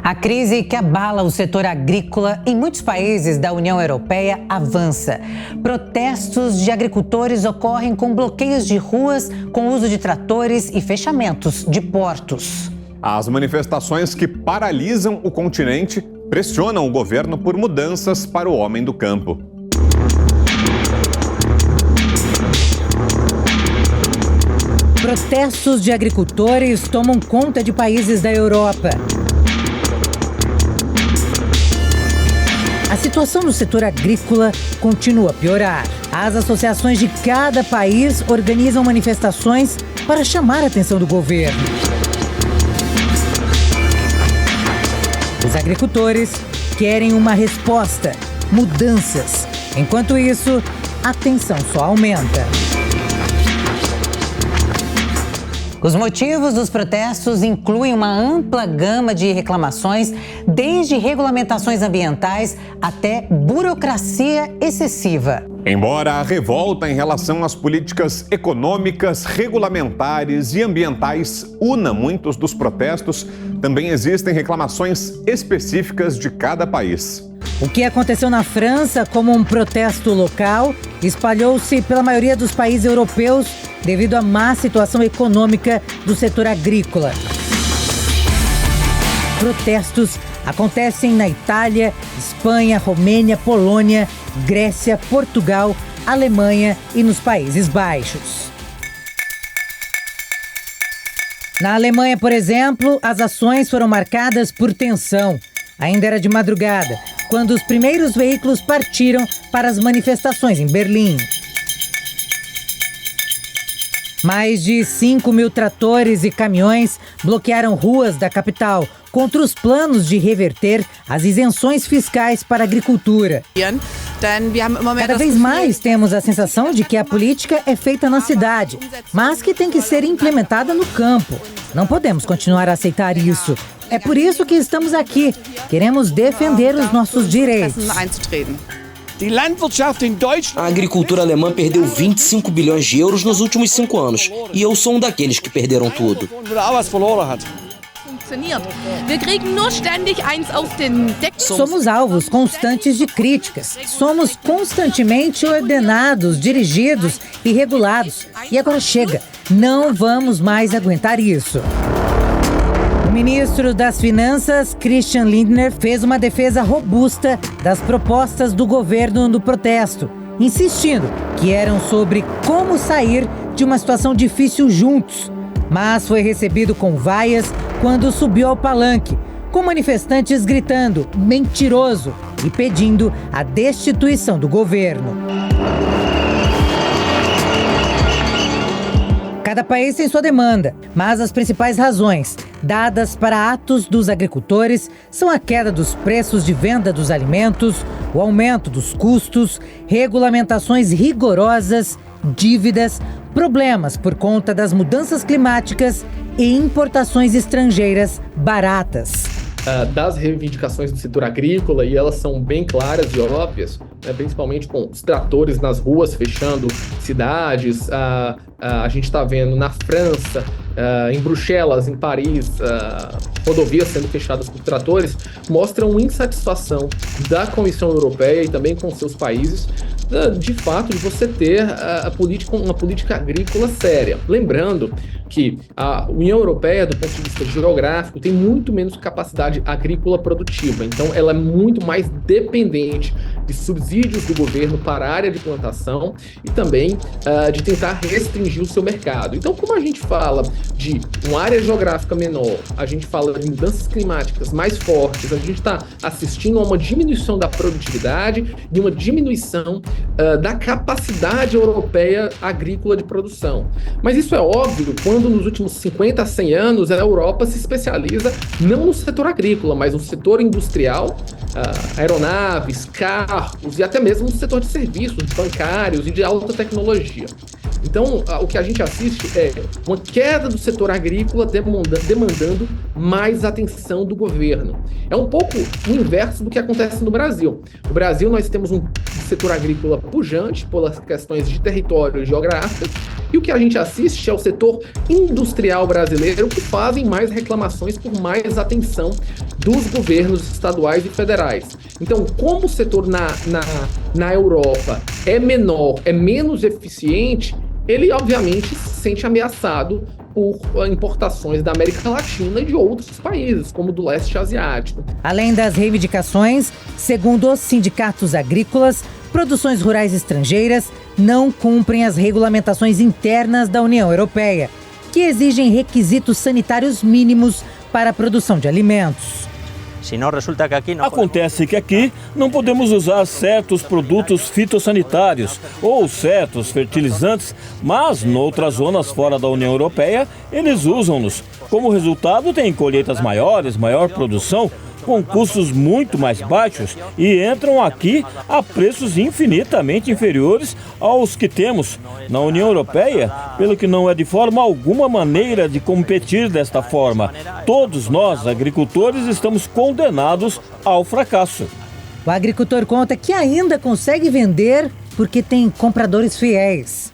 A crise que abala o setor agrícola em muitos países da União Europeia avança. Protestos de agricultores ocorrem com bloqueios de ruas, com uso de tratores e fechamentos de portos. As manifestações que paralisam o continente pressionam o governo por mudanças para o homem do campo. Protestos de agricultores tomam conta de países da Europa. A situação no setor agrícola continua a piorar. As associações de cada país organizam manifestações para chamar a atenção do governo. Os agricultores querem uma resposta, mudanças. Enquanto isso, a tensão só aumenta. Os motivos dos protestos incluem uma ampla gama de reclamações, desde regulamentações ambientais até burocracia excessiva. Embora a revolta em relação às políticas econômicas, regulamentares e ambientais una muitos dos protestos, também existem reclamações específicas de cada país. O que aconteceu na França como um protesto local espalhou-se pela maioria dos países europeus devido à má situação econômica do setor agrícola. Protestos acontecem na Itália, Espanha, Romênia, Polônia, Grécia, Portugal, Alemanha e nos Países Baixos. Na Alemanha, por exemplo, as ações foram marcadas por tensão. Ainda era de madrugada, quando os primeiros veículos partiram para as manifestações em Berlim. Mais de 5.000 tratores e caminhões bloquearam ruas da capital contra os planos de reverter as isenções fiscais para a agricultura. Cada vez mais temos a sensação de que a política é feita na cidade, mas que tem que ser implementada no campo. Não podemos continuar a aceitar isso. É por isso que estamos aqui. Queremos defender os nossos direitos. A agricultura alemã perdeu 25 bilhões de euros nos últimos 5 anos. E eu sou um daqueles que perderam tudo. Somos alvos constantes de críticas. Somos constantemente ordenados, dirigidos e regulados. E agora chega. Não vamos mais aguentar isso. O ministro das Finanças, Christian Lindner, fez uma defesa robusta das propostas do governo no protesto, insistindo que eram sobre como sair de uma situação difícil juntos. Mas foi recebido com vaias quando subiu ao palanque, com manifestantes gritando "mentiroso" e pedindo a destituição do governo. Cada país tem sua demanda, mas as principais razões dadas para atos dos agricultores são a queda dos preços de venda dos alimentos, o aumento dos custos, regulamentações rigorosas, dívidas, problemas por conta das mudanças climáticas e importações estrangeiras baratas. Das reivindicações do setor agrícola, e elas são bem claras e óbvias, né, principalmente com os tratores nas ruas fechando cidades. A gente está vendo na França, em Bruxelas, em Paris, rodovias sendo fechadas por tratores, mostram insatisfação da Comissão Europeia e também com seus países, de fato, de você ter uma política agrícola séria. Lembrando que a União Europeia, do ponto de vista geográfico, tem muito menos capacidade agrícola produtiva. Então, ela é muito mais dependente de subsídios do governo para a área de plantação e também de tentar restringir o seu mercado. Então, como a gente fala de uma área geográfica menor, a gente fala de mudanças climáticas mais fortes, a gente está assistindo a uma diminuição da produtividade e uma diminuição da capacidade europeia agrícola de produção. Mas isso é óbvio quando nos últimos 50 a 100 anos a Europa se especializa não no setor agrícola, mas no setor industrial, aeronaves, carros e até mesmo no setor de serviços, bancários e de alta tecnologia. Então, o que a gente assiste é uma queda do setor agrícola demandando mais atenção do governo. É um pouco o inverso do que acontece no Brasil. No Brasil, nós temos um setor agrícola pujante pelas questões de território geográfico E o que a gente assiste é o setor industrial brasileiro que fazem mais reclamações por mais atenção dos governos estaduais e federais. Então, como o setor na Europa é menor, é menos eficiente, ele obviamente se sente ameaçado por importações da América Latina e de outros países, como do leste asiático. Além das reivindicações, segundo os sindicatos agrícolas, produções rurais estrangeiras não cumprem as regulamentações internas da União Europeia, que exigem requisitos sanitários mínimos para a produção de alimentos. Acontece que aqui não podemos usar certos produtos fitossanitários ou certos fertilizantes, mas noutras zonas fora da União Europeia eles usam-nos. Como resultado, tem colheitas maiores, maior produção, com custos muito mais baixos e entram aqui a preços infinitamente inferiores aos que temos na União Europeia, pelo que não é de forma alguma maneira de competir desta forma. Todos nós, agricultores, estamos condenados ao fracasso. O agricultor conta que ainda consegue vender porque tem compradores fiéis.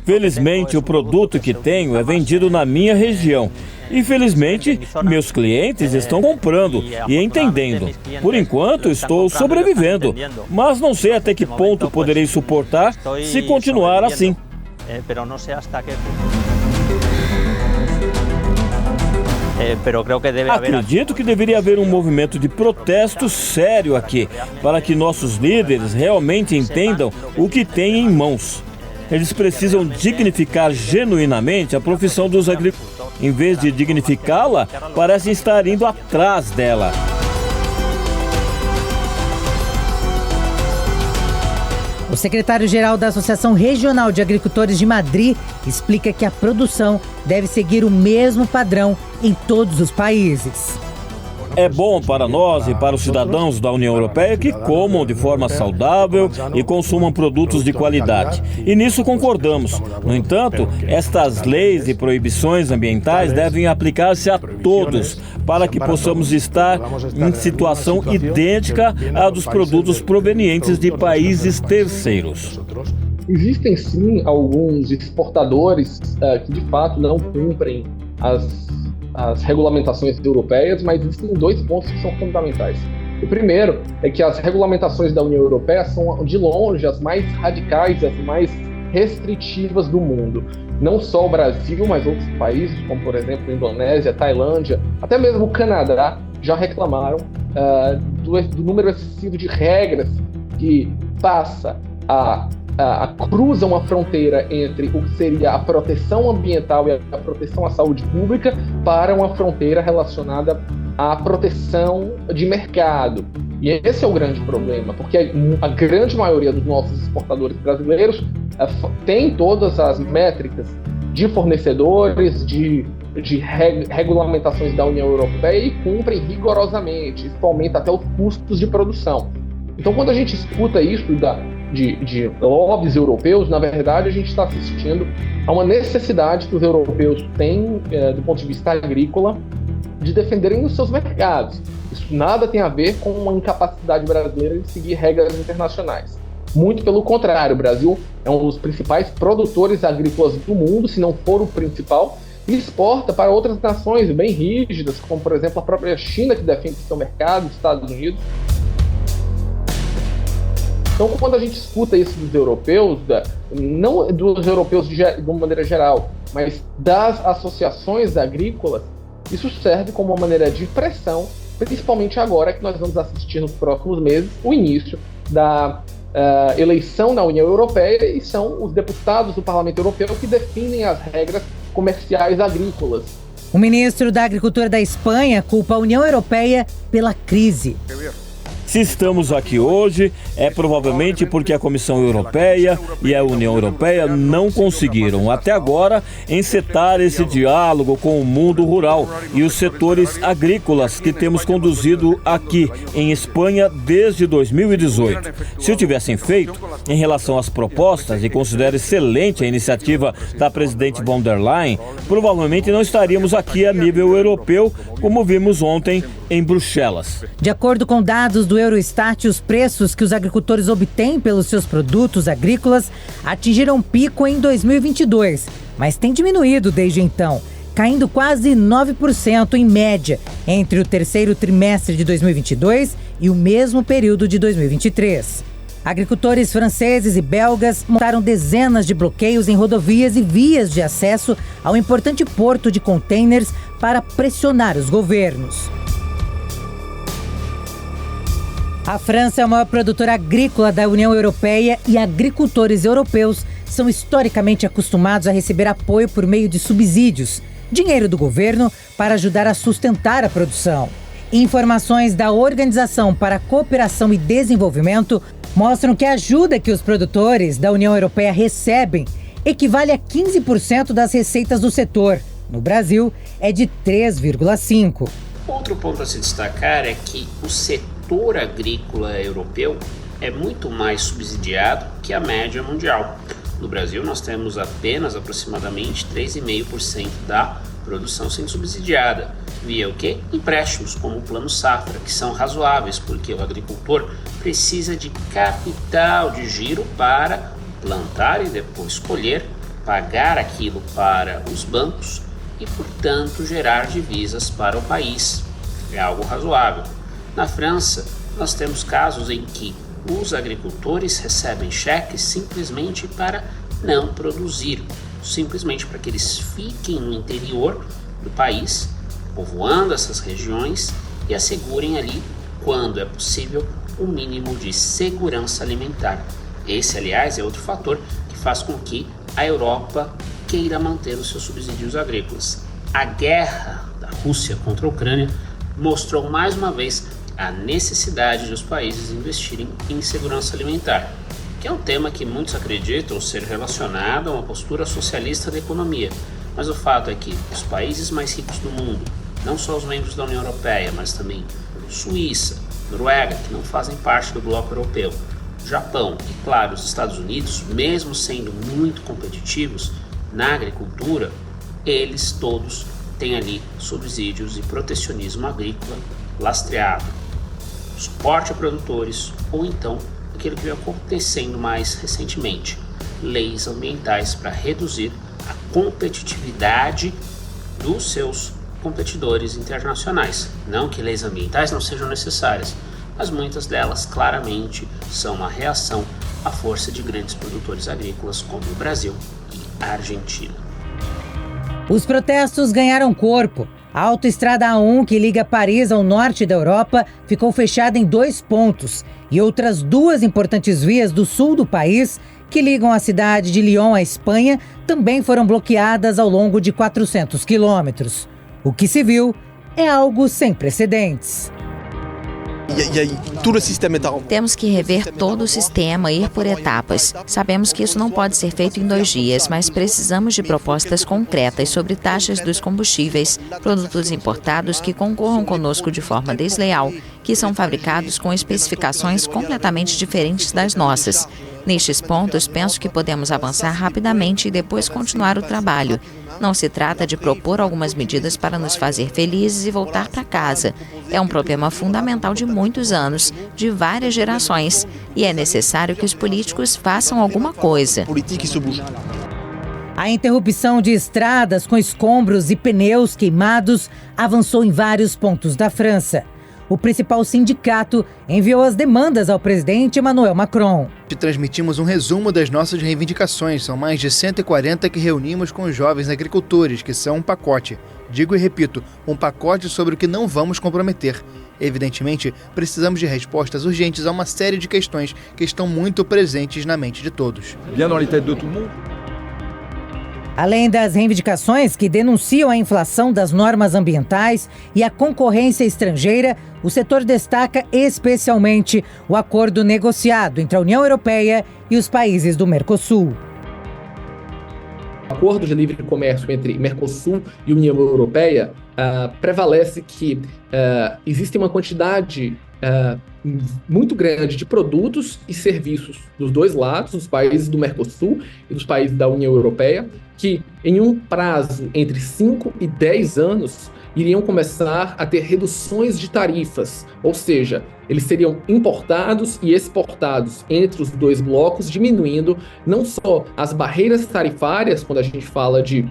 Felizmente, o produto que tenho é vendido na minha região. Infelizmente, meus clientes estão comprando e entendendo. Por enquanto, estou sobrevivendo, mas não sei até que ponto poderei suportar se continuar assim. Acredito que deveria haver um movimento de protesto sério aqui, para que nossos líderes realmente entendam o que têm em mãos. Eles precisam dignificar genuinamente a profissão dos agricultores. Em vez de dignificá-la, parecem estar indo atrás dela. O secretário-geral da Associação Regional de Agricultores de Madrid explica que a produção deve seguir o mesmo padrão em todos os países. É bom para nós e para os cidadãos da União Europeia que comam de forma saudável e consumam produtos de qualidade. E nisso concordamos. No entanto, estas leis e proibições ambientais devem aplicar-se a todos, para que possamos estar em situação idêntica à dos produtos provenientes de países terceiros. Existem sim alguns exportadores que de fato não cumprem as regulamentações europeias, mas existem dois pontos que são fundamentais. O primeiro é que as regulamentações da União Europeia são, de longe, as mais radicais, as mais restritivas do mundo. Não só o Brasil, mas outros países, como por exemplo a Indonésia, a Tailândia, até mesmo o Canadá, já reclamaram do número excessivo de regras que passa cruza uma fronteira entre o que seria a proteção ambiental e a proteção à saúde pública para uma fronteira relacionada à proteção de mercado. E esse é o grande problema, porque a grande maioria dos nossos exportadores brasileiros tem todas as métricas de fornecedores, de regulamentações da União Europeia e cumprem rigorosamente. Isso aumenta até os custos de produção. Então, quando a gente escuta isso de lobbies europeus, na verdade, a gente está assistindo a uma necessidade que os europeus têm, do ponto de vista agrícola, de defenderem os seus mercados. Isso nada tem a ver com uma incapacidade brasileira de seguir regras internacionais. Muito pelo contrário, o Brasil é um dos principais produtores agrícolas do mundo, se não for o principal, e exporta para outras nações bem rígidas, como, por exemplo, a própria China, que defende seu mercado, os Estados Unidos. Então, quando a gente escuta isso dos europeus, não dos europeus de uma maneira geral, mas das associações agrícolas, isso serve como uma maneira de pressão, principalmente agora que nós vamos assistir nos próximos meses o início da eleição na União Europeia, e são os deputados do Parlamento Europeu que definem as regras comerciais agrícolas. O ministro da Agricultura da Espanha culpa a União Europeia pela crise. Se estamos aqui hoje, é provavelmente porque a Comissão Europeia e a União Europeia não conseguiram, até agora, encetar esse diálogo com o mundo rural e os setores agrícolas que temos conduzido aqui em Espanha desde 2018. Se o tivessem feito, em relação às propostas, e considero excelente a iniciativa da presidente von der Leyen, provavelmente não estaríamos aqui a nível europeu, como vimos ontem em Bruxelas. De acordo com dados do Segundo o Eurostat, os preços que os agricultores obtêm pelos seus produtos agrícolas atingiram um pico em 2022, mas tem diminuído desde então, caindo quase 9% em média entre o terceiro trimestre de 2022 e o mesmo período de 2023. Agricultores franceses e belgas montaram dezenas de bloqueios em rodovias e vias de acesso ao importante porto de contêineres para pressionar os governos. A França é a maior produtora agrícola da União Europeia e agricultores europeus são historicamente acostumados a receber apoio por meio de subsídios, dinheiro do governo para ajudar a sustentar a produção. Informações da Organização para a Cooperação e Desenvolvimento mostram que a ajuda que os produtores da União Europeia recebem equivale a 15% das receitas do setor. No Brasil, é de 3,5%. Outro ponto a se destacar é que o setor agrícola europeu é muito mais subsidiado que a média mundial. No Brasil, nós temos apenas aproximadamente 3,5% da produção sendo subsidiada, via o quê? Empréstimos, como o Plano Safra, que são razoáveis, porque o agricultor precisa de capital de giro para plantar e depois colher, pagar aquilo para os bancos e, portanto, gerar divisas para o país. É algo razoável. Na França, nós temos casos em que os agricultores recebem cheques simplesmente para não produzir, simplesmente para que eles fiquem no interior do país, povoando essas regiões e assegurem ali, quando é possível, o mínimo de segurança alimentar. Esse, aliás, é outro fator que faz com que a Europa queira manter os seus subsídios agrícolas. A guerra da Rússia contra a Ucrânia mostrou mais uma vez a necessidade dos países investirem em segurança alimentar, que é um tema que muitos acreditam ser relacionado a uma postura socialista da economia. Mas o fato é que os países mais ricos do mundo, não só os membros da União Europeia, mas também Suíça, Noruega, que não fazem parte do bloco europeu, Japão e, claro, os Estados Unidos, mesmo sendo muito competitivos na agricultura, eles todos têm ali subsídios e protecionismo agrícola lastreado, suporte a produtores ou então aquilo que vem acontecendo mais recentemente, leis ambientais para reduzir a competitividade dos seus competidores internacionais. Não que leis ambientais não sejam necessárias, mas muitas delas claramente são uma reação à força de grandes produtores agrícolas como o Brasil e a Argentina. Os protestos ganharam corpo. A autoestrada A1, que liga Paris ao norte da Europa, ficou fechada em 2 pontos. E outras 2 importantes vias do sul do país, que ligam a cidade de Lyon à Espanha, também foram bloqueadas ao longo de 400 quilômetros. O que se viu é algo sem precedentes. Temos que rever todo o sistema e ir por etapas. Sabemos que isso não pode ser feito em 2 dias, mas precisamos de propostas concretas sobre taxas dos combustíveis, produtos importados que concorram conosco de forma desleal, que são fabricados com especificações completamente diferentes das nossas. Nestes pontos, penso que podemos avançar rapidamente e depois continuar o trabalho. Não se trata de propor algumas medidas para nos fazer felizes e voltar para casa. É um problema fundamental de muitos anos, de várias gerações, e é necessário que os políticos façam alguma coisa. A interrupção de estradas com escombros e pneus queimados avançou em vários pontos da França. O principal sindicato enviou as demandas ao presidente Emmanuel Macron. Transmitimos um resumo das nossas reivindicações. São mais de 140 que reunimos com os jovens agricultores, que são um pacote. Digo e repito, um pacote sobre o que não vamos comprometer. Evidentemente, precisamos de respostas urgentes a uma série de questões que estão muito presentes na mente de todos. Além das reivindicações que denunciam a inflação das normas ambientais e a concorrência estrangeira, o setor destaca especialmente o acordo negociado entre a União Europeia e os países do Mercosul. O acordo de livre comércio entre Mercosul e União Europeia prevalece que existe uma quantidade muito grande de produtos e serviços dos dois lados, dos países do Mercosul e dos países da União Europeia, que em um prazo entre 5 e 10 anos iriam começar a ter reduções de tarifas, ou seja, eles seriam importados e exportados entre os dois blocos, diminuindo não só as barreiras tarifárias, quando a gente fala de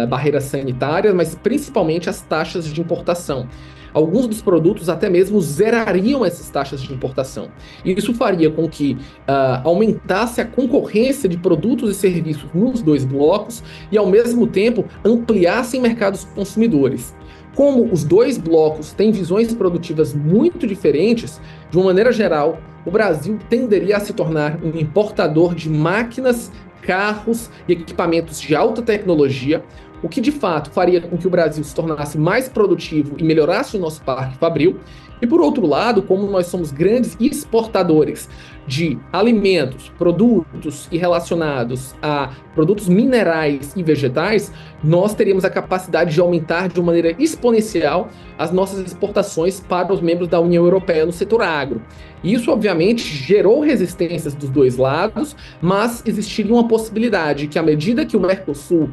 barreiras sanitárias, mas principalmente as taxas de importação. Alguns dos produtos até mesmo zerariam essas taxas de importação. Isso faria com que aumentasse a concorrência de produtos e serviços nos dois blocos e, ao mesmo tempo, ampliassem mercados consumidores. Como os dois blocos têm visões produtivas muito diferentes, de uma maneira geral, o Brasil tenderia a se tornar um importador de máquinas, carros e equipamentos de alta tecnologia, o que de fato faria com que o Brasil se tornasse mais produtivo e melhorasse o nosso parque fabril. E por outro lado, como nós somos grandes exportadores de alimentos, produtos e relacionados a produtos minerais e vegetais, nós teríamos a capacidade de aumentar de uma maneira exponencial as nossas exportações para os membros da União Europeia no setor agro. Isso, obviamente, gerou resistências dos dois lados, mas existiria uma possibilidade que, à medida que o Mercosul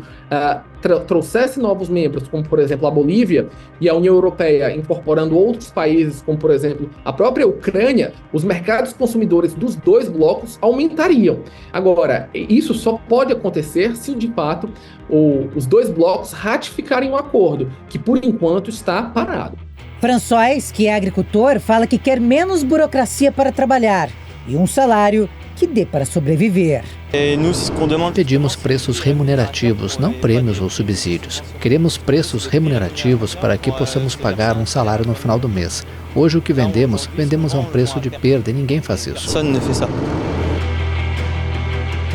trouxesse novos membros, como, por exemplo, a Bolívia, e a União Europeia incorporando outros países, como, por exemplo, a própria Ucrânia, os mercados consumidores dos dois blocos aumentariam. Agora, isso só pode acontecer se, de fato, os dois blocos ratificarem um acordo, que, por enquanto, está parado. François, que é agricultor, fala que quer menos burocracia para trabalhar e um salário que dê para sobreviver. Pedimos preços remunerativos, não prêmios ou subsídios. Queremos preços remunerativos para que possamos pagar um salário no final do mês. Hoje o que vendemos a um preço de perda e ninguém faz isso.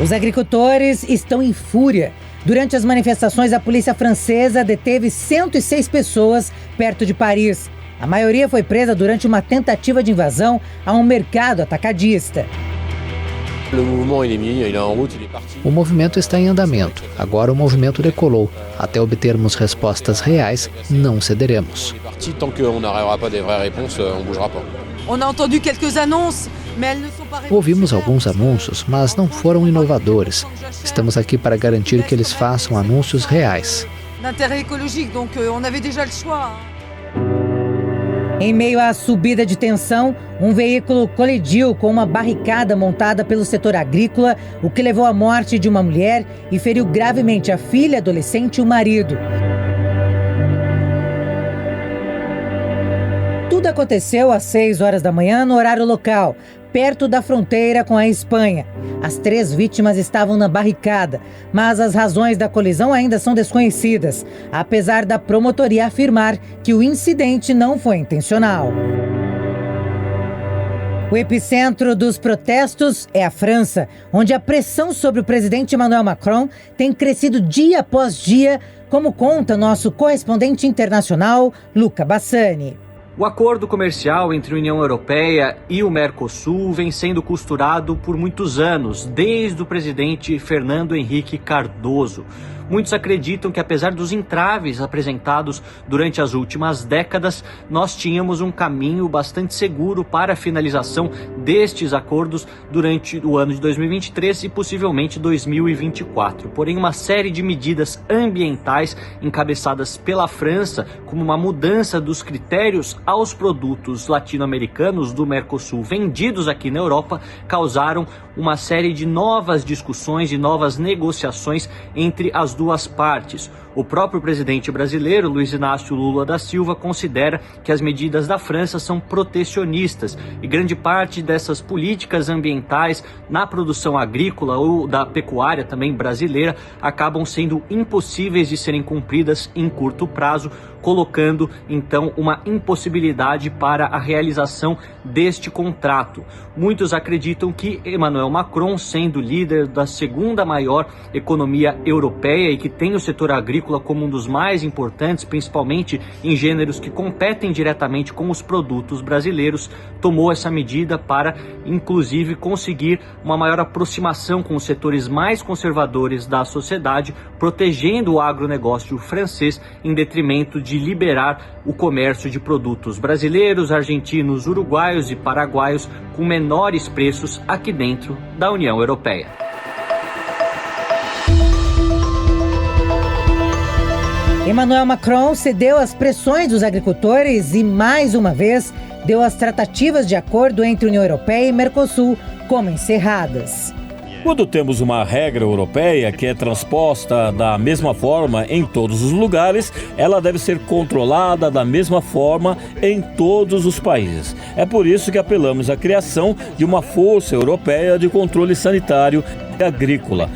Os agricultores estão em fúria. Durante as manifestações, a polícia francesa deteve 106 pessoas perto de Paris. A maioria foi presa durante uma tentativa de invasão a um mercado atacadista. O movimento está em andamento. Agora o movimento decolou. Até obtermos respostas reais, não cederemos. Ouvimos alguns anúncios, mas não foram inovadores. Estamos aqui para garantir que eles façam anúncios reais. Em meio à subida de tensão, um veículo colidiu com uma barricada montada pelo setor agrícola, o que levou à morte de uma mulher e feriu gravemente a filha, adolescente e o marido. Tudo aconteceu às 6 horas da manhã no horário local, perto da fronteira com a Espanha. As 3 vítimas estavam na barricada, mas as razões da colisão ainda são desconhecidas, apesar da promotoria afirmar que o incidente não foi intencional. O epicentro dos protestos é a França, onde a pressão sobre o presidente Emmanuel Macron tem crescido dia após dia, como conta nosso correspondente internacional, Luca Bassani. O acordo comercial entre a União Europeia e o Mercosul vem sendo costurado por muitos anos, desde o presidente Fernando Henrique Cardoso. Muitos acreditam que, apesar dos entraves apresentados durante as últimas décadas, nós tínhamos um caminho bastante seguro para a finalização destes acordos durante o ano de 2023 e possivelmente 2024. Porém, uma série de medidas ambientais encabeçadas pela França, como uma mudança dos critérios aos produtos latino-americanos do Mercosul vendidos aqui na Europa, causaram uma série de novas discussões e novas negociações entre as duas partes. O próprio presidente brasileiro, Luiz Inácio Lula da Silva, considera que as medidas da França são protecionistas e grande parte dessas políticas ambientais na produção agrícola ou da pecuária também brasileira acabam sendo impossíveis de serem cumpridas em curto prazo, colocando então uma impossibilidade para a realização deste contrato. Muitos acreditam que Emmanuel Macron, sendo líder da segunda maior economia europeia Europeia e que tem o setor agrícola como um dos mais importantes, principalmente em gêneros que competem diretamente com os produtos brasileiros, tomou essa medida para, inclusive, conseguir uma maior aproximação com os setores mais conservadores da sociedade, protegendo o agronegócio francês em detrimento de liberar o comércio de produtos brasileiros, argentinos, uruguaios e paraguaios com menores preços aqui dentro da União Europeia. Emmanuel Macron cedeu às pressões dos agricultores e, mais uma vez, deu as tratativas de acordo entre União Europeia e Mercosul como encerradas. Quando temos uma regra europeia que é transposta da mesma forma em todos os lugares, ela deve ser controlada da mesma forma em todos os países. É por isso que apelamos à criação de uma força europeia de controle sanitário e agrícola.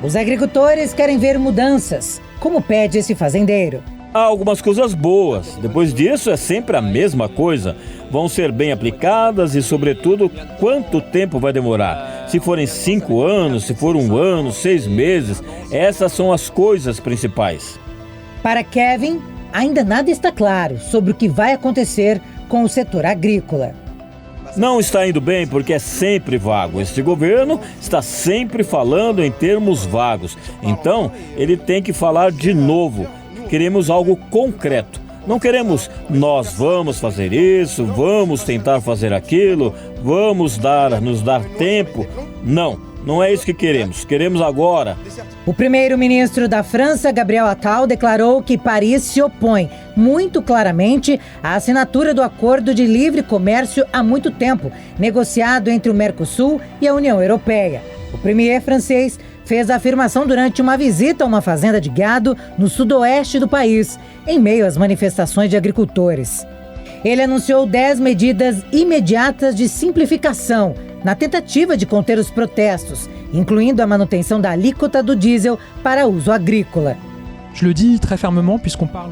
Os agricultores querem ver mudanças, como pede esse fazendeiro. Há algumas coisas boas, depois disso é sempre a mesma coisa. Vão ser bem aplicadas e, sobretudo, quanto tempo vai demorar. Se forem 5 anos, se for 1 ano, 6 meses, essas são as coisas principais. Para Kevin, ainda nada está claro sobre o que vai acontecer com o setor agrícola. Não está indo bem porque é sempre vago. Este governo está sempre falando em termos vagos. Então, ele tem que falar de novo. Queremos algo concreto. Não queremos nós vamos fazer isso, vamos tentar fazer aquilo, vamos nos dar tempo. Não é isso que queremos. Queremos agora. O primeiro-ministro da França, Gabriel Attal, declarou que Paris se opõe muito claramente à assinatura do Acordo de Livre Comércio há muito tempo, negociado entre o Mercosul e a União Europeia. O premier francês fez a afirmação durante uma visita a uma fazenda de gado no sudoeste do país, em meio às manifestações de agricultores. Ele anunciou 10 medidas imediatas de simplificação na tentativa de conter os protestos, incluindo a manutenção da alíquota do diesel para uso agrícola.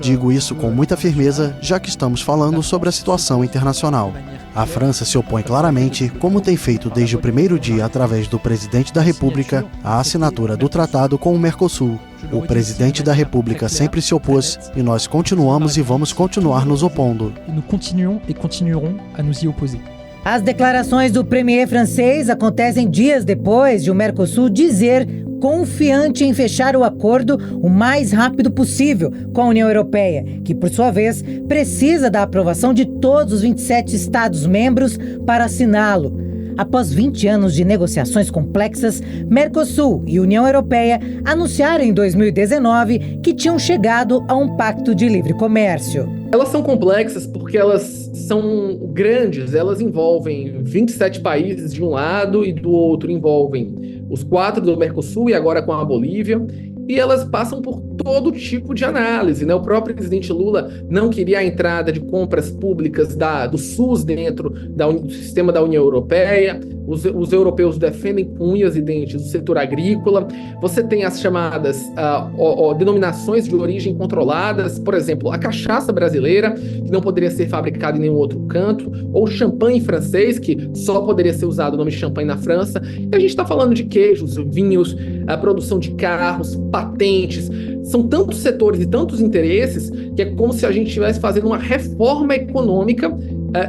Digo isso com muita firmeza, já que estamos falando sobre a situação internacional. A França se opõe claramente, como tem feito desde o primeiro dia através do presidente da República, à assinatura do tratado com o Mercosul. O presidente da República sempre se opôs e nós continuamos e vamos continuar nos opondo. As declarações do premier francês acontecem dias depois de o Mercosul dizer confiante em fechar o acordo o mais rápido possível com a União Europeia, que, por sua vez, precisa da aprovação de todos os 27 Estados-membros para assiná-lo. Após 20 anos de negociações complexas, Mercosul e União Europeia anunciaram em 2019 que tinham chegado a um pacto de livre comércio. Elas são complexas porque elas são grandes, elas envolvem 27 países de um lado e do outro envolvem os 4 do Mercosul e agora com a Bolívia, e elas passam por todo tipo de análise, né? O próprio presidente Lula não queria a entrada de compras públicas do SUS dentro do sistema da União Europeia. Os europeus defendem com unhas e dentes o setor agrícola. Você tem as chamadas denominações de origem controladas, por exemplo, a cachaça brasileira, que não poderia ser fabricada em nenhum outro canto, ou o champanhe francês, que só poderia ser usado o nome champanhe na França. E a gente está falando de queijos, vinhos, a produção de carros, patentes. São tantos setores e tantos interesses que é como se a gente estivesse fazendo uma reforma econômica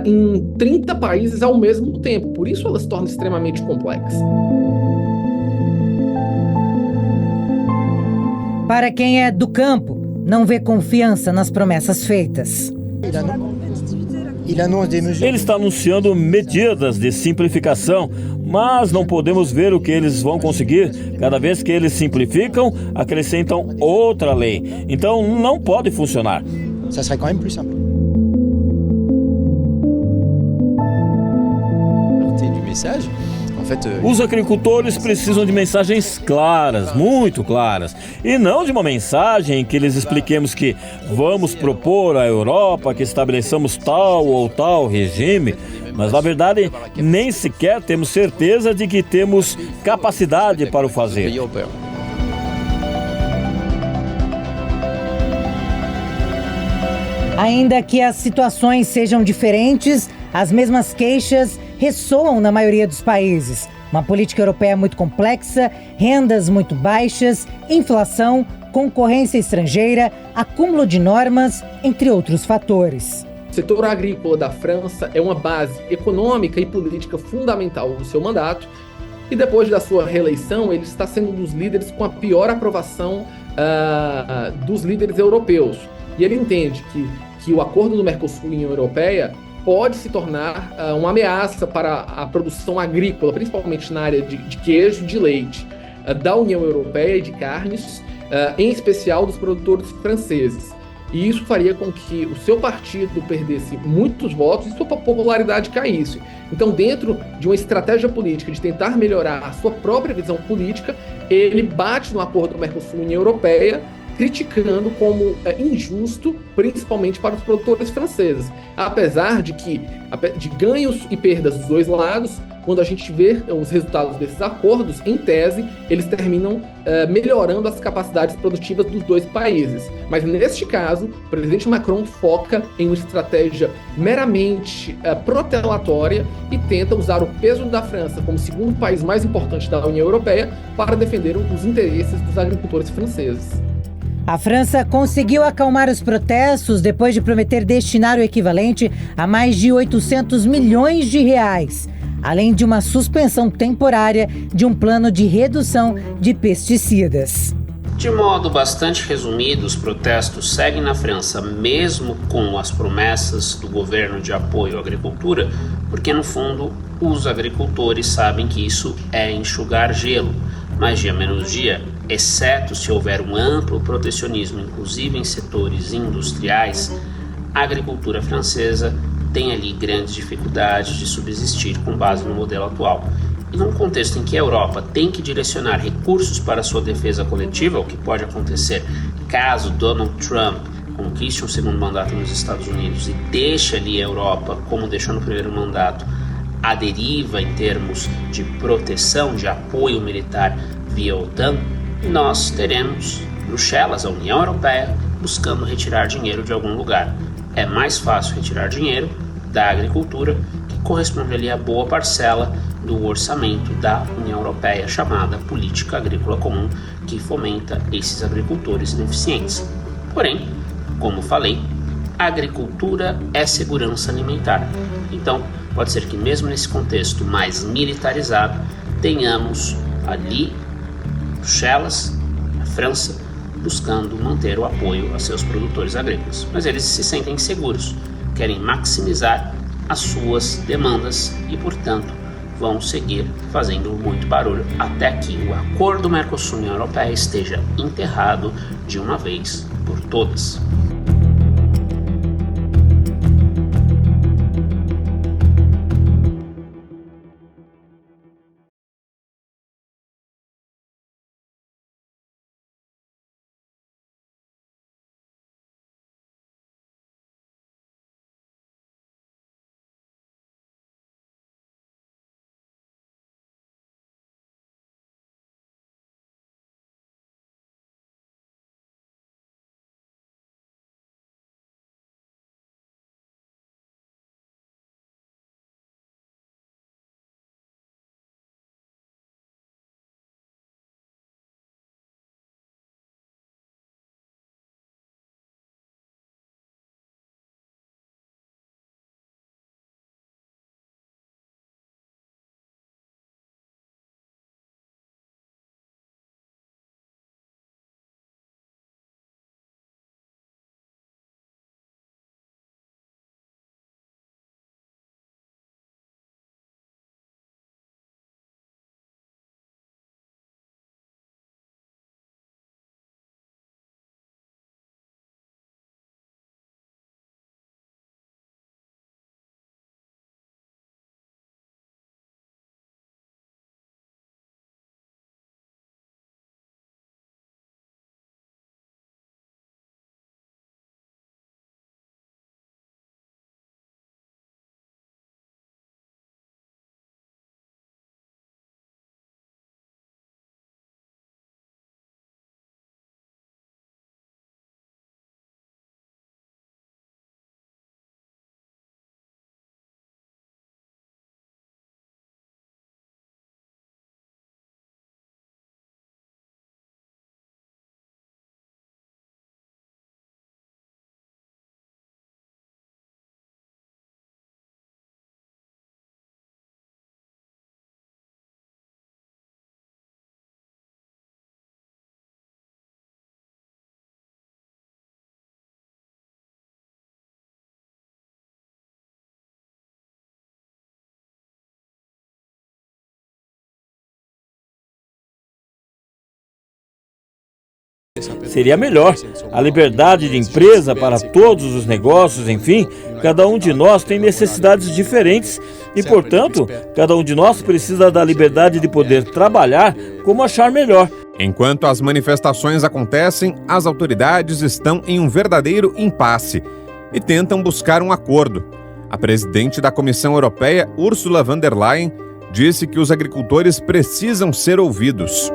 em 30 países ao mesmo tempo. Por isso ela se torna extremamente complexa. Para quem é do campo, não vê confiança nas promessas feitas. Ele está anunciando medidas de simplificação, mas não podemos ver o que eles vão conseguir. Cada vez que eles simplificam, acrescentam outra lei. Então não pode funcionar. Os agricultores precisam de mensagens claras, muito claras, e não de uma mensagem em que lhes expliquemos que vamos propor à Europa que estabeleçamos tal ou tal regime, mas na verdade nem sequer temos certeza de que temos capacidade para o fazer. Ainda que as situações sejam diferentes, as mesmas queixas ressoam na maioria dos países. Uma política europeia muito complexa, rendas muito baixas, inflação, concorrência estrangeira, acúmulo de normas, entre outros fatores. O setor agrícola da França é uma base econômica e política fundamental do seu mandato, e depois da sua reeleição, ele está sendo um dos líderes com a pior aprovação dos líderes europeus. E ele entende que o acordo do Mercosul e União Europeia pode se tornar uma ameaça para a produção agrícola, principalmente na área de queijo e de leite, da União Europeia e de carnes, em especial dos produtores franceses. E isso faria com que o seu partido perdesse muitos votos e sua popularidade caísse. Então, dentro de uma estratégia política de tentar melhorar a sua própria visão política, ele bate no acordo do Mercosul e União Europeia, criticando como injusto, principalmente para os produtores franceses. Apesar de ganhos e perdas dos dois lados, quando a gente vê os resultados desses acordos, em tese, eles terminam melhorando as capacidades produtivas dos dois países. Mas neste caso, o presidente Macron foca em uma estratégia meramente protelatória e tenta usar o peso da França como segundo país mais importante da União Europeia para defender os interesses dos agricultores franceses. A França conseguiu acalmar os protestos depois de prometer destinar o equivalente a mais de 800 milhões de reais, além de uma suspensão temporária de um plano de redução de pesticidas. De modo bastante resumido, os protestos seguem na França, mesmo com as promessas do governo de apoio à agricultura, porque no fundo os agricultores sabem que isso é enxugar gelo. Mais dia menos dia, exceto se houver um amplo protecionismo, inclusive em setores industriais, a agricultura francesa tem ali grandes dificuldades de subsistir com base no modelo atual. E num contexto em que a Europa tem que direcionar recursos para sua defesa coletiva, o que pode acontecer caso Donald Trump conquiste um segundo mandato nos Estados Unidos e deixe ali a Europa, como deixou no primeiro mandato, à deriva em termos de proteção, de apoio militar via OTAN, nós teremos Bruxelas, a União Europeia, buscando retirar dinheiro de algum lugar. É mais fácil retirar dinheiro da agricultura, que corresponde ali a boa parcela do orçamento da União Europeia, chamada Política Agrícola Comum, que fomenta esses agricultores ineficientes. Porém, como falei, a agricultura é segurança alimentar. Então, pode ser que mesmo nesse contexto mais militarizado, tenhamos ali Bruxelas, a França, buscando manter o apoio a seus produtores agrícolas. Mas eles se sentem inseguros, querem maximizar as suas demandas e, portanto, vão seguir fazendo muito barulho até que o acordo Mercosul-União Europeia esteja enterrado de uma vez por todas. Seria melhor. A liberdade de empresa para todos os negócios, enfim, cada um de nós tem necessidades diferentes e, portanto, cada um de nós precisa da liberdade de poder trabalhar como achar melhor. Enquanto as manifestações acontecem, as autoridades estão em um verdadeiro impasse e tentam buscar um acordo. A presidente da Comissão Europeia, Ursula von der Leyen, disse que os agricultores precisam ser ouvidos.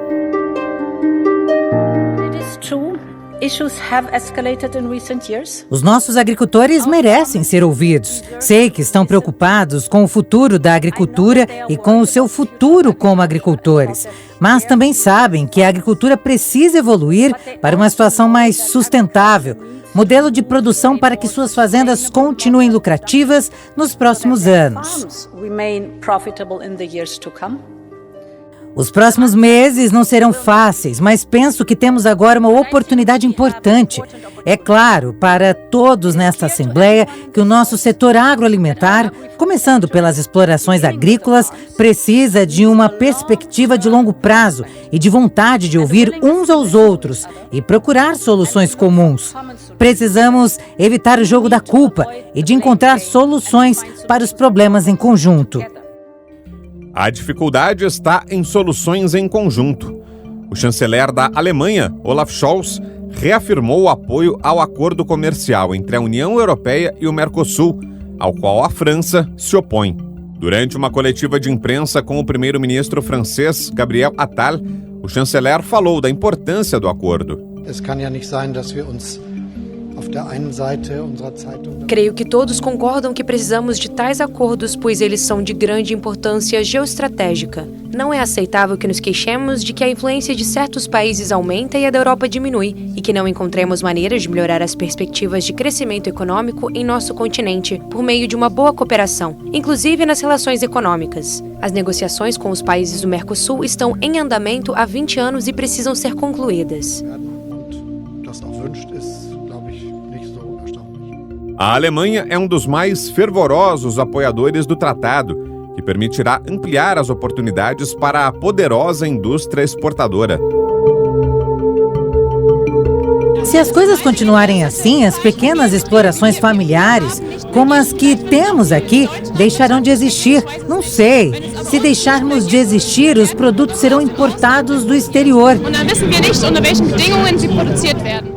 Os nossos agricultores merecem ser ouvidos. Sei que estão preocupados com o futuro da agricultura e com o seu futuro como agricultores. Mas também sabem que a agricultura precisa evoluir para uma situação mais sustentável. Modelo de produção para que suas fazendas continuem lucrativas nos próximos anos. Os próximos meses não serão fáceis, mas penso que temos agora uma oportunidade importante. É claro, para todos nesta Assembleia, que o nosso setor agroalimentar, começando pelas explorações agrícolas, precisa de uma perspectiva de longo prazo e de vontade de ouvir uns aos outros e procurar soluções comuns. Precisamos evitar o jogo da culpa e de encontrar soluções para os problemas em conjunto. A dificuldade está em soluções em conjunto. O chanceler da Alemanha, Olaf Scholz, reafirmou o apoio ao acordo comercial entre a União Europeia e o Mercosul, ao qual a França se opõe. Durante uma coletiva de imprensa com o primeiro-ministro francês, Gabriel Attal, o chanceler falou da importância do acordo. Creio que todos concordam que precisamos de tais acordos, pois eles são de grande importância geoestratégica. Não é aceitável que nos queixemos de que a influência de certos países aumenta e a da Europa diminui, e que não encontremos maneiras de melhorar as perspectivas de crescimento econômico em nosso continente por meio de uma boa cooperação, inclusive nas relações econômicas. As negociações com os países do Mercosul estão em andamento há 20 anos e precisam ser concluídas. A Alemanha é um dos mais fervorosos apoiadores do tratado, que permitirá ampliar as oportunidades para a poderosa indústria exportadora. Se as coisas continuarem assim, as pequenas explorações familiares, como as que temos aqui, deixarão de existir. Não sei. Se deixarmos de existir, os produtos serão importados do exterior.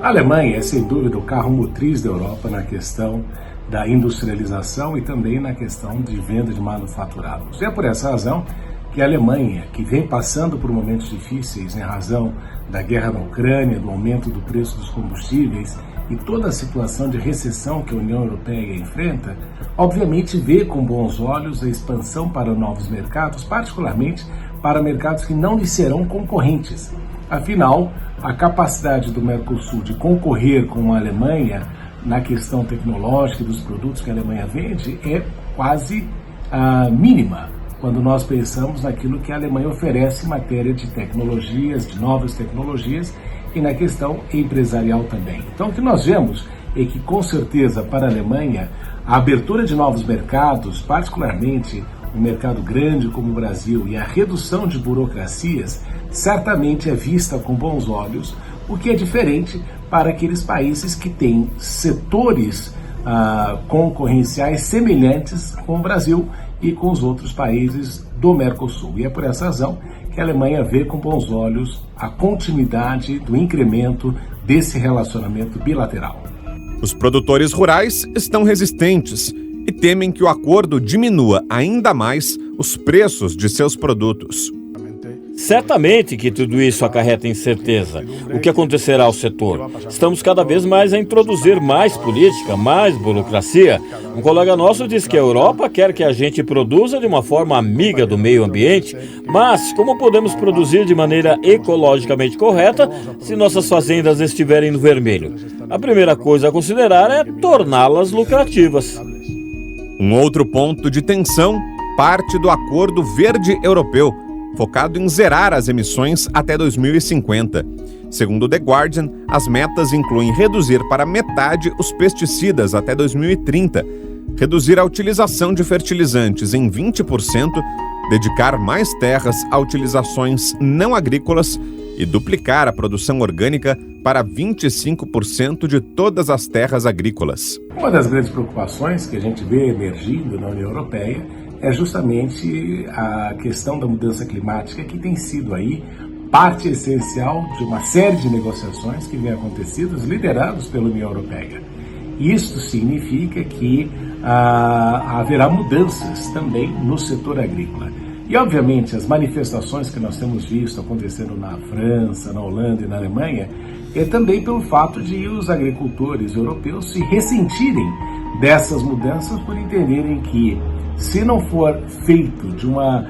A Alemanha é, sem dúvida, o carro motriz da Europa na questão da industrialização e também na questão de venda de manufaturados. É por essa razão que a Alemanha, que vem passando por momentos difíceis em razão da guerra na Ucrânia, do aumento do preço dos combustíveis e toda a situação de recessão que a União Europeia enfrenta, obviamente vê com bons olhos a expansão para novos mercados, particularmente para mercados que não lhe serão concorrentes. Afinal, a capacidade do Mercosul de concorrer com a Alemanha na questão tecnológica dos produtos que a Alemanha vende é quase mínima, quando nós pensamos naquilo que a Alemanha oferece em matéria de tecnologias, de novas tecnologias e na questão empresarial também. Então, o que nós vemos é que, com certeza, para a Alemanha, a abertura de novos mercados, particularmente um mercado grande como o Brasil, e a redução de burocracias, certamente é vista com bons olhos, o que é diferente para aqueles países que têm setores concorrenciais semelhantes com o Brasil e com os outros países do Mercosul. E é por essa razão que a Alemanha vê com bons olhos a continuidade do incremento desse relacionamento bilateral. Os produtores rurais estão resistentes e temem que o acordo diminua ainda mais os preços de seus produtos. Certamente que tudo isso acarreta incerteza. O que acontecerá ao setor? Estamos cada vez mais a introduzir mais política, mais burocracia. Um colega nosso diz que a Europa quer que a gente produza de uma forma amiga do meio ambiente, mas como podemos produzir de maneira ecologicamente correta se nossas fazendas estiverem no vermelho? A primeira coisa a considerar é torná-las lucrativas. Um outro ponto de tensão parte do Acordo Verde Europeu, focado em zerar as emissões até 2050. Segundo The Guardian, as metas incluem reduzir para metade os pesticidas até 2030, reduzir a utilização de fertilizantes em 20%, dedicar mais terras a utilizações não agrícolas e duplicar a produção orgânica para 25% de todas as terras agrícolas. Uma das grandes preocupações que a gente vê emergindo na União Europeia é justamente a questão da mudança climática, que tem sido aí parte essencial de uma série de negociações que vem acontecidas, liderados pela União Europeia. Isto significa que haverá mudanças também no setor agrícola. E, obviamente, as manifestações que nós temos visto acontecendo na França, na Holanda e na Alemanha é também pelo fato de os agricultores europeus se ressentirem dessas mudanças por entenderem que, se não for feito de uma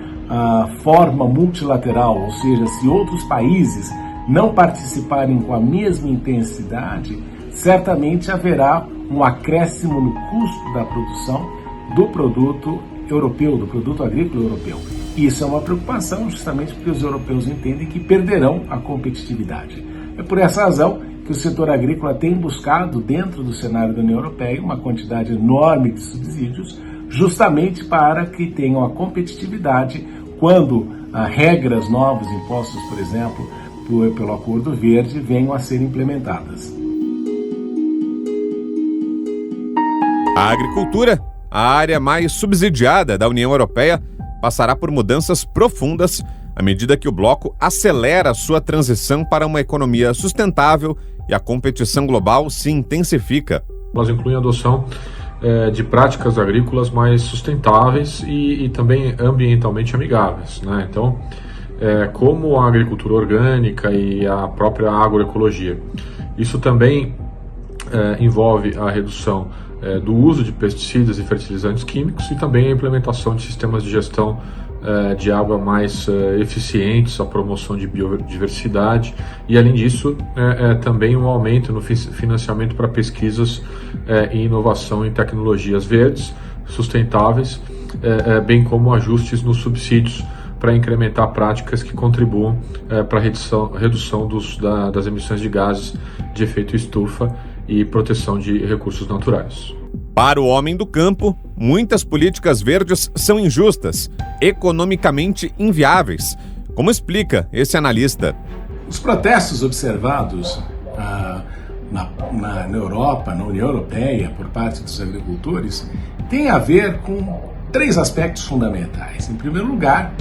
forma multilateral, ou seja, se outros países não participarem com a mesma intensidade, certamente haverá um acréscimo no custo da produção do produto europeu, do produto agrícola europeu. Isso é uma preocupação justamente porque os europeus entendem que perderão a competitividade. É por essa razão que o setor agrícola tem buscado, dentro do cenário da União Europeia, uma quantidade enorme de subsídios, justamente para que tenham a competitividade quando regras novas, impostos, por exemplo, pelo Acordo Verde, venham a ser implementadas. A agricultura, a área mais subsidiada da União Europeia, passará por mudanças profundas à medida que o bloco acelera sua transição para uma economia sustentável e a competição global se intensifica. Elas incluem a adoção de práticas agrícolas mais sustentáveis e também ambientalmente amigáveis, né? Então, como a agricultura orgânica e a própria agroecologia. Isso também envolve a redução do uso de pesticidas e fertilizantes químicos e também a implementação de sistemas de gestão de água mais eficientes, a promoção de biodiversidade e, além disso, também um aumento no financiamento para pesquisas e inovação em tecnologias verdes, sustentáveis, bem como ajustes nos subsídios para incrementar práticas que contribuam para a redução das emissões de gases de efeito estufa e proteção de recursos naturais. Para o homem do campo, muitas políticas verdes são injustas, economicamente inviáveis, como explica esse analista. Os protestos observados na Europa, na União Europeia, por parte dos agricultores, têm a ver com 3 aspectos fundamentais. Em primeiro lugar,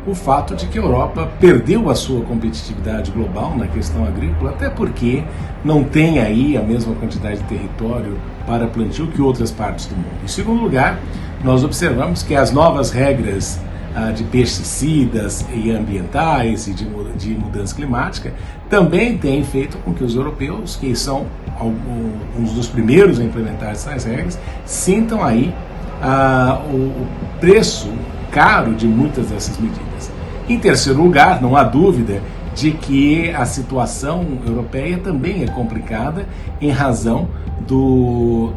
o fato de que a Europa perdeu a sua competitividade global na questão agrícola, até porque não tem aí a mesma quantidade de território para plantio que outras partes do mundo. Em segundo lugar, nós observamos que as novas regras de pesticidas e ambientais e de mudança climática também têm feito com que os europeus, que são alguns dos primeiros a implementar essas regras, sintam aí o preço caro de muitas dessas medidas. Em terceiro lugar, não há dúvida de que a situação europeia também é complicada em razão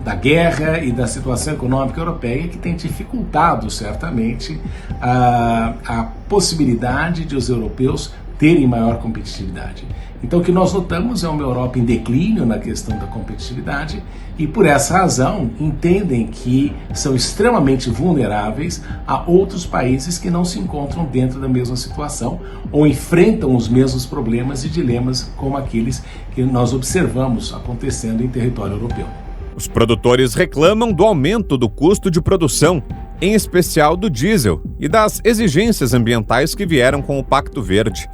da guerra e da situação econômica europeia, que tem dificultado certamente a possibilidade de os europeus terem maior competitividade. Então, o que nós notamos é uma Europa em declínio na questão da competitividade e, por essa razão, entendem que são extremamente vulneráveis a outros países que não se encontram dentro da mesma situação ou enfrentam os mesmos problemas e dilemas como aqueles que nós observamos acontecendo em território europeu. Os produtores reclamam do aumento do custo de produção, em especial do diesel, e das exigências ambientais que vieram com o Pacto Verde.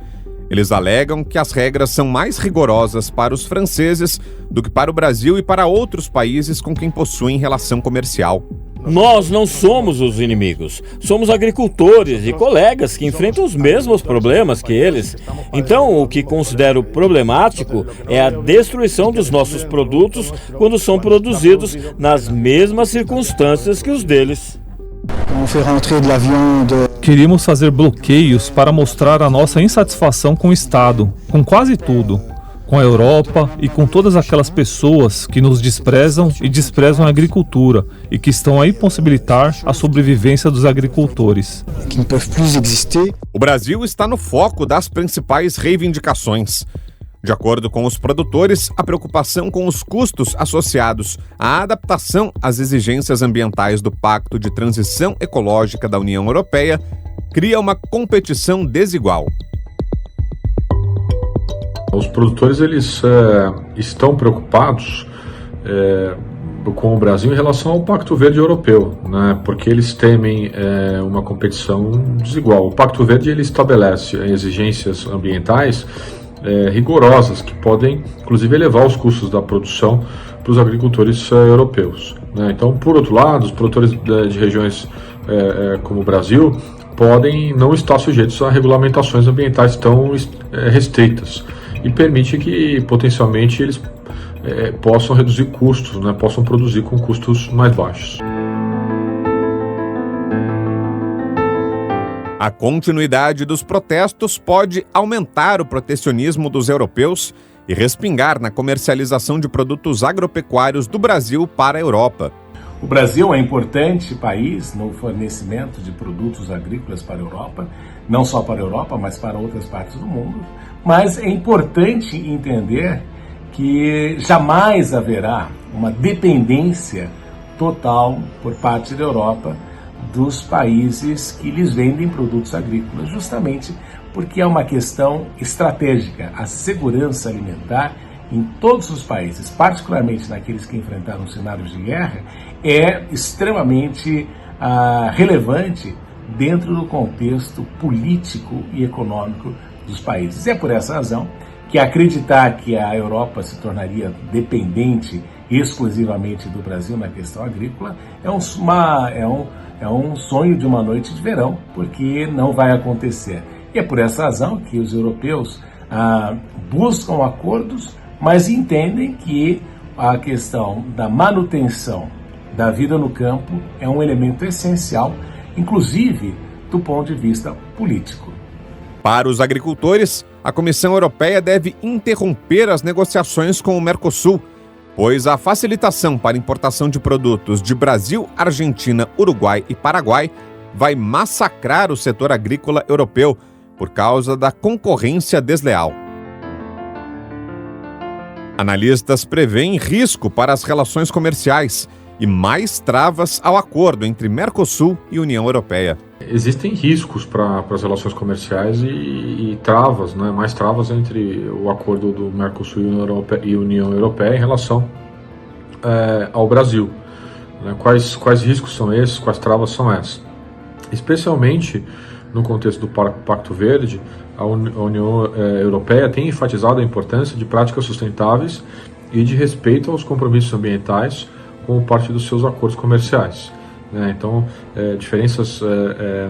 Eles alegam que as regras são mais rigorosas para os franceses do que para o Brasil e para outros países com quem possuem relação comercial. Nós não somos os inimigos, somos agricultores e colegas que enfrentam os mesmos problemas que eles. Então, o que considero problemático é a destruição dos nossos produtos quando são produzidos nas mesmas circunstâncias que os deles. Queríamos fazer bloqueios para mostrar a nossa insatisfação com o Estado, com quase tudo, com a Europa e com todas aquelas pessoas que nos desprezam e desprezam a agricultura e que estão a impossibilitar a sobrevivência dos agricultores. O Brasil está no foco das principais reivindicações. De acordo com os produtores, a preocupação com os custos associados à adaptação às exigências ambientais do Pacto de Transição Ecológica da União Europeia cria uma competição desigual. Os produtores eles estão preocupados com o Brasil em relação ao Pacto Verde Europeu, né? Porque eles temem uma competição desigual. O Pacto Verde ele estabelece exigências ambientais rigorosas que podem, inclusive, elevar os custos da produção para os agricultores europeus, né? Então, por outro lado, os produtores de regiões como o Brasil podem não estar sujeitos a regulamentações ambientais tão restritas e permite que, potencialmente, eles possam reduzir custos, né? Possam produzir com custos mais baixos. A continuidade dos protestos pode aumentar o protecionismo dos europeus e respingar na comercialização de produtos agropecuários do Brasil para a Europa. O Brasil é um importante país no fornecimento de produtos agrícolas para a Europa, não só para a Europa, mas para outras partes do mundo. Mas é importante entender que jamais haverá uma dependência total por parte da Europa dos países que lhes vendem produtos agrícolas, justamente porque é uma questão estratégica. A segurança alimentar em todos os países, particularmente naqueles que enfrentaram cenários de guerra, é extremamente relevante dentro do contexto político e econômico dos países. É por essa razão que acreditar que a Europa se tornaria dependente exclusivamente do Brasil na questão agrícola é um sonho de uma noite de verão, porque não vai acontecer. E é por essa razão que os europeus buscam acordos, mas entendem que a questão da manutenção da vida no campo é um elemento essencial, inclusive do ponto de vista político. Para os agricultores, a Comissão Europeia deve interromper as negociações com o Mercosul, pois a facilitação para importação de produtos de Brasil, Argentina, Uruguai e Paraguai vai massacrar o setor agrícola europeu por causa da concorrência desleal. Analistas preveem risco para as relações comerciais e mais travas ao acordo entre Mercosul e União Europeia. Existem riscos para as relações comerciais e travas, né? Mais travas entre o acordo do Mercosul e União Europeia em relação ao Brasil, né? Quais riscos são esses? Quais travas são essas? Especialmente no contexto do Pacto Verde, a União Europeia tem enfatizado a importância de práticas sustentáveis e de respeito aos compromissos ambientais como parte dos seus acordos comerciais. Então, diferenças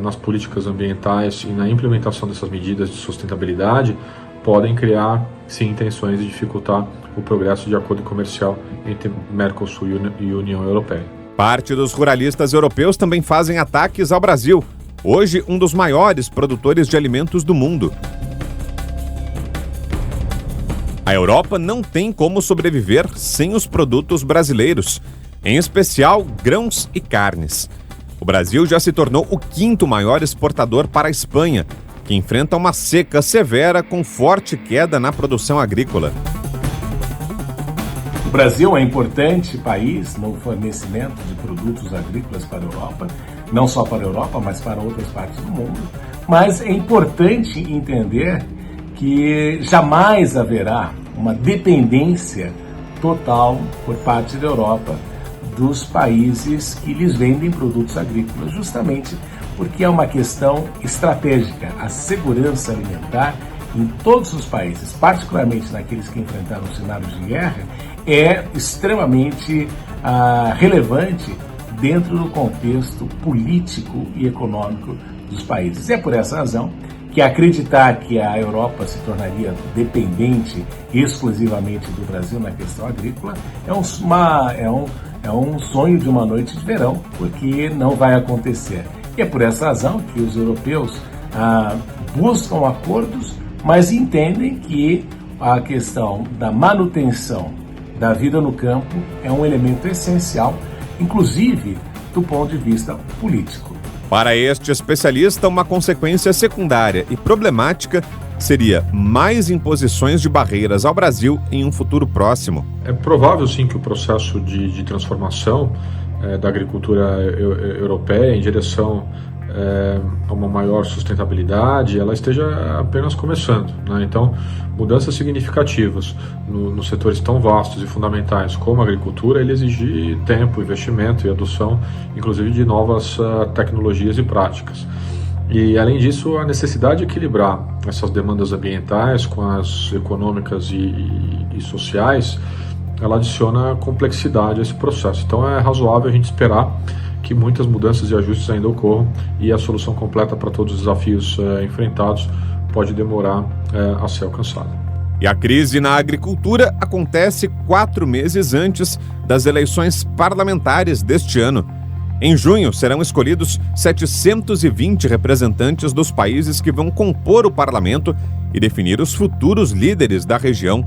nas políticas ambientais e na implementação dessas medidas de sustentabilidade podem criar, sim, intenções de dificultar o progresso de acordo comercial entre Mercosul e União Europeia. Parte dos ruralistas europeus também fazem ataques ao Brasil, hoje um dos maiores produtores de alimentos do mundo. A Europa não tem como sobreviver sem os produtos brasileiros, em especial grãos e carnes. O Brasil já se tornou o 5º maior exportador para a Espanha, que enfrenta uma seca severa com forte queda na produção agrícola. O Brasil é um importante país no fornecimento de produtos agrícolas para a Europa, não só para a Europa, mas para outras partes do mundo. Mas é importante entender que jamais haverá uma dependência total por parte da Europa dos países que lhes vendem produtos agrícolas, justamente porque é uma questão estratégica. A segurança alimentar em todos os países, particularmente naqueles que enfrentaram cenários de guerra, é extremamente relevante dentro do contexto político e econômico dos países. É por essa razão que acreditar que a Europa se tornaria dependente exclusivamente do Brasil na questão agrícola é um sonho de uma noite de verão, porque não vai acontecer. E é por essa razão que os europeus buscam acordos, mas entendem que a questão da manutenção da vida no campo é um elemento essencial, inclusive do ponto de vista político. Para este especialista, uma consequência secundária e problemática seria mais imposições de barreiras ao Brasil em um futuro próximo. É provável, sim, que o processo de transformação da agricultura europeia em direção a uma maior sustentabilidade, ela esteja apenas começando, né? Então, mudanças significativas nos setores tão vastos e fundamentais como a agricultura, ele exige tempo, investimento e adoção, inclusive de novas tecnologias e práticas. E, além disso, a necessidade de equilibrar essas demandas ambientais com as econômicas e sociais, ela adiciona complexidade a esse processo. Então, é razoável a gente esperar que muitas mudanças e ajustes ainda ocorram e a solução completa para todos os desafios enfrentados pode demorar a ser alcançada. E a crise na agricultura acontece 4 meses antes das eleições parlamentares deste ano. Em junho, serão escolhidos 720 representantes dos países que vão compor o parlamento e definir os futuros líderes da região.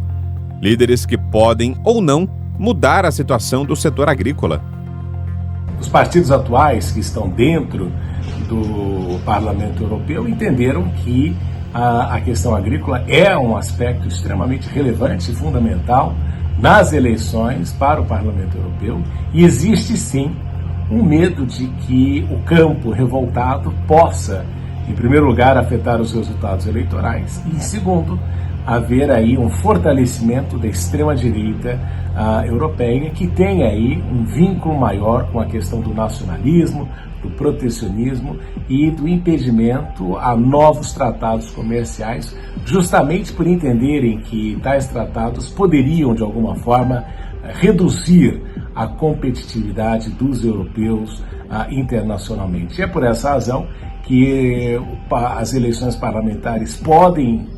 Líderes que podem ou não mudar a situação do setor agrícola. Os partidos atuais que estão dentro do Parlamento Europeu entenderam que a questão agrícola é um aspecto extremamente relevante e fundamental nas eleições para o Parlamento Europeu e existe sim um medo de que o campo revoltado possa, em primeiro lugar, afetar os resultados eleitorais e, em segundo, haver aí um fortalecimento da extrema-direita europeia que tem aí um vínculo maior com a questão do nacionalismo, do protecionismo e do impedimento a novos tratados comerciais, justamente por entenderem que tais tratados poderiam, de alguma forma, reduzir a competitividade dos europeus internacionalmente. E é por essa razão que as eleições parlamentares podem,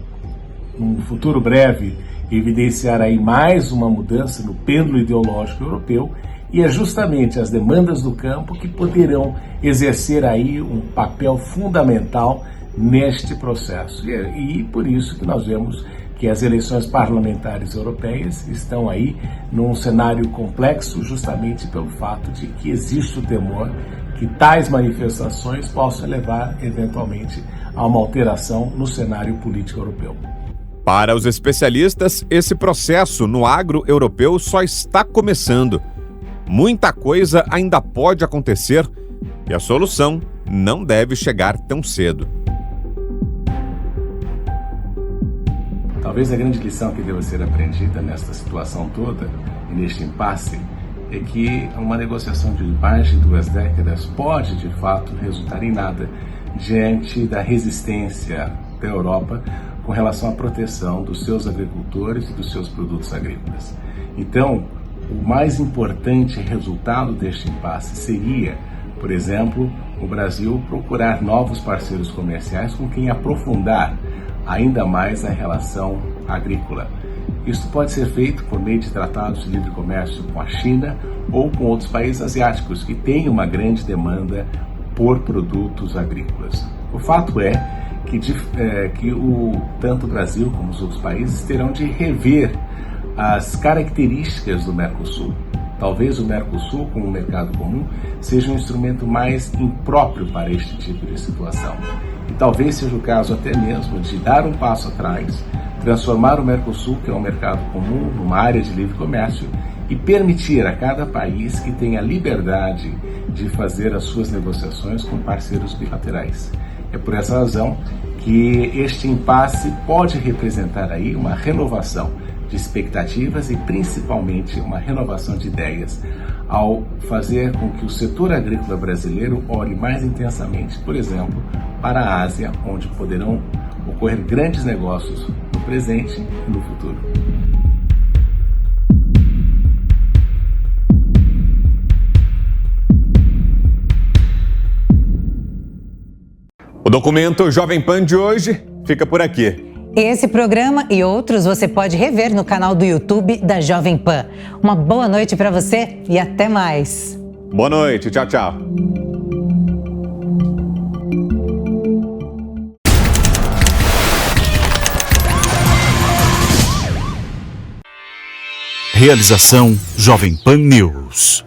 num futuro breve, evidenciar aí mais uma mudança no pêndulo ideológico europeu, e é justamente as demandas do campo que poderão exercer aí um papel fundamental neste processo. E por isso que nós vemos que as eleições parlamentares europeias estão aí num cenário complexo, justamente pelo fato de que existe o temor que tais manifestações possam levar, eventualmente, a uma alteração no cenário político europeu. Para os especialistas, esse processo no agro europeu só está começando. Muita coisa ainda pode acontecer e a solução não deve chegar tão cedo. Talvez a grande lição que deva ser aprendida nesta situação toda e neste impasse é que uma negociação de mais de 2 décadas pode, de fato, resultar em nada diante da resistência da Europa com relação à proteção dos seus agricultores e dos seus produtos agrícolas. Então, o mais importante resultado deste impasse seria, por exemplo, o Brasil procurar novos parceiros comerciais com quem aprofundar ainda mais a relação agrícola. Isso pode ser feito por meio de tratados de livre comércio com a China ou com outros países asiáticos que têm uma grande demanda por produtos agrícolas. O fato é que tanto o Brasil como os outros países terão de rever as características do Mercosul. Talvez o Mercosul, como um mercado comum, seja um instrumento mais impróprio para este tipo de situação. E talvez seja o caso até mesmo de dar um passo atrás, transformar o Mercosul, que é um mercado comum, numa área de livre comércio e permitir a cada país que tenha liberdade de fazer as suas negociações com parceiros bilaterais. É por essa razão que este impasse pode representar aí uma renovação de expectativas e principalmente uma renovação de ideias ao fazer com que o setor agrícola brasileiro olhe mais intensamente, por exemplo, para a Ásia, onde poderão ocorrer grandes negócios no presente e no futuro. O documento Jovem Pan de hoje fica por aqui. Esse programa e outros você pode rever no canal do YouTube da Jovem Pan. Uma boa noite para você e até mais. Boa noite, tchau, tchau. Realização Jovem Pan News.